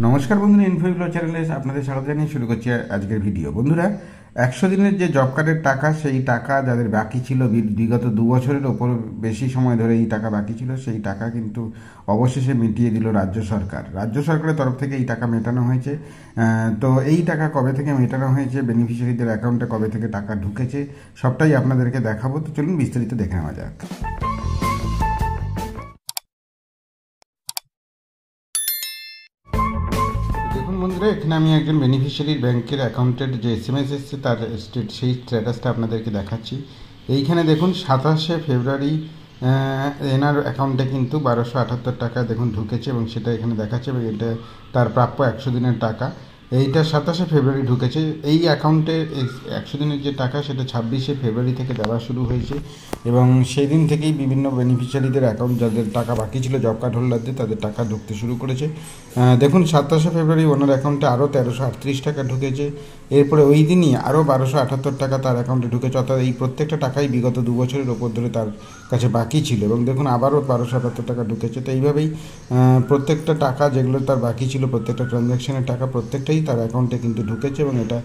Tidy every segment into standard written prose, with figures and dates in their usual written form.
নমস্কার বন্ধুরা, ইনফোবিপ্লো চ্যানেলে আপনাদের স্বাগত জানিয়ে শুরু করছি আজকের ভিডিও। বন্ধুরা, 100 দিনের যে জব কার্ডের টাকা, সেই টাকা যাদের বাকি ছিল বিগত 2 বছরের ওপর বেশি সময় ধরে এই টাকা বাকি ছিল, সেই টাকা কিন্তু অবশেষে মিটিয়ে দিল রাজ্য সরকার। রাজ্য সরকারের তরফ থেকে এই টাকা মেটানো হয়েছে। তো এই টাকা কবে থেকে মেটানো হয়েছে, বেনিফিশিয়ারিদের অ্যাকাউন্টে কবে থেকে টাকা ঢুকেছে, সবটাই আপনাদেরকে দেখাবো। তো চলুন বিস্তারিত দেখে নেওয়া যাক। দেখুন বন্ধুরা, এখানে আমি একজন বেনিফিশিয়ারির ব্যাংকের অ্যাকাউন্টের যে SMS এসছে তার সেই স্ট্যাটাসটা আপনাদেরকে দেখাচ্ছি। এইখানে দেখুন 27শে ফেব্রুয়ারি এনার অ্যাকাউন্টে কিন্তু 1278 টাকা দেখুন ঢুকেছে এবং সেটা এখানে দেখাচ্ছে এবং এটা তার প্রাপ্য 100 দিনের টাকা। এইটা 27শে ফেব্রুয়ারি ঢুকেছে। এই অ্যাকাউন্টে 100 দিনের যে টাকা সেটা 26শে ফেব্রুয়ারি থেকে দেওয়া শুরু হয়েছে এবং সেই দিন থেকেই বিভিন্ন বেনিফিশিয়ারিদের অ্যাকাউন্ট যাদের টাকা বাকি ছিল, জব কার্ড হোল্ডারদের, তাদের টাকা ঢুকতে শুরু করেছে। দেখুন 27শে ফেব্রুয়ারি ওনার অ্যাকাউন্টে আরও 1338 টাকা ঢুকেছে। এরপরে ওই দিনই আরও 1278 টাকা তার অ্যাকাউন্টে ঢুকেছে। অর্থাৎ এই প্রত্যেকটা টাকাই বিগত 2 বছরের ওপর ধরে তার কাছে বাকি ছিল এবং দেখুন আবারও 1278 টাকা ঢুকেছে। তো এইভাবেই প্রত্যেকটা টাকা যেগুলো তার বাকি ছিল, প্রত্যেকটা ট্রানজ্যাকশনের টাকা প্রত্যেকটাই তার অ্যাকাউন্টে কিন্তু ঢুকেছে এবং এটা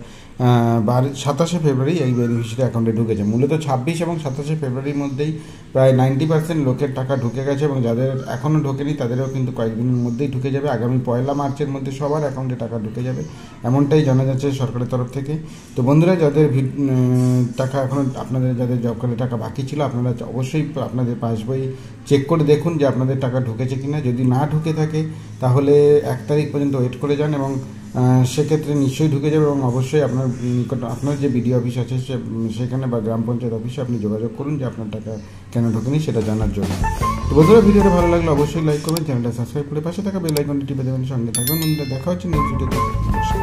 27শে ফেব্রুয়ারি এই বেনিফিশিয়ারি অ্যাকাউন্টে ঢুকেছে। মূলত 26 এবং 27শে ফেব্রুয়ারির মধ্যেই প্রায় 90% লোকের টাকা ঢুকে গেছে এবং যাদের এখনও ঢোকেনি তাদেরও কিন্তু কয়েকদিনের মধ্যেই ঢুকে যাবে। আগামী 1 মার্চের মধ্যে সবার অ্যাকাউন্টে টাকা ঢুকে যাবে, এমনটাই জানা যাচ্ছে সরকারের তরফ থেকে। তো বন্ধুরা, যাদের টাকা এখনও আপনাদের যাদের জব কার্ডে টাকা বাকি ছিল, আপনারা অবশ্যই আপনাদের পাসবই চেক করে দেখুন যে আপনাদের টাকা ঢুকেছে কিনা। যদি না ঢুকে থাকে তাহলে 1 তারিখ পর্যন্ত ওয়েট করে যান এবং সেক্ষেত্রে নিশ্চয়ই ঢুকে যাবে এবং অবশ্যই আপনার নিকট আপনার যে বিডিও অফিস আছে সেখানে বা গ্রাম পঞ্চায়েত অফিসে আপনি যোগাযোগ করুন যে আপনার টাকা কেন ঢোকেনি সেটা জানার জন্য। তো বন্ধুরা, ভিডিওটা ভালো লাগলে অবশ্যই লাইক করবেন, চ্যানেলটা সাবস্ক্রাইব করে পাশে থাকা বেল আইকনটি টিপে দেবেন, সঙ্গে থাকবেন। বন্ধুরা, দেখা হচ্ছে নেক্সট ভিডিওতে। নমস্কার।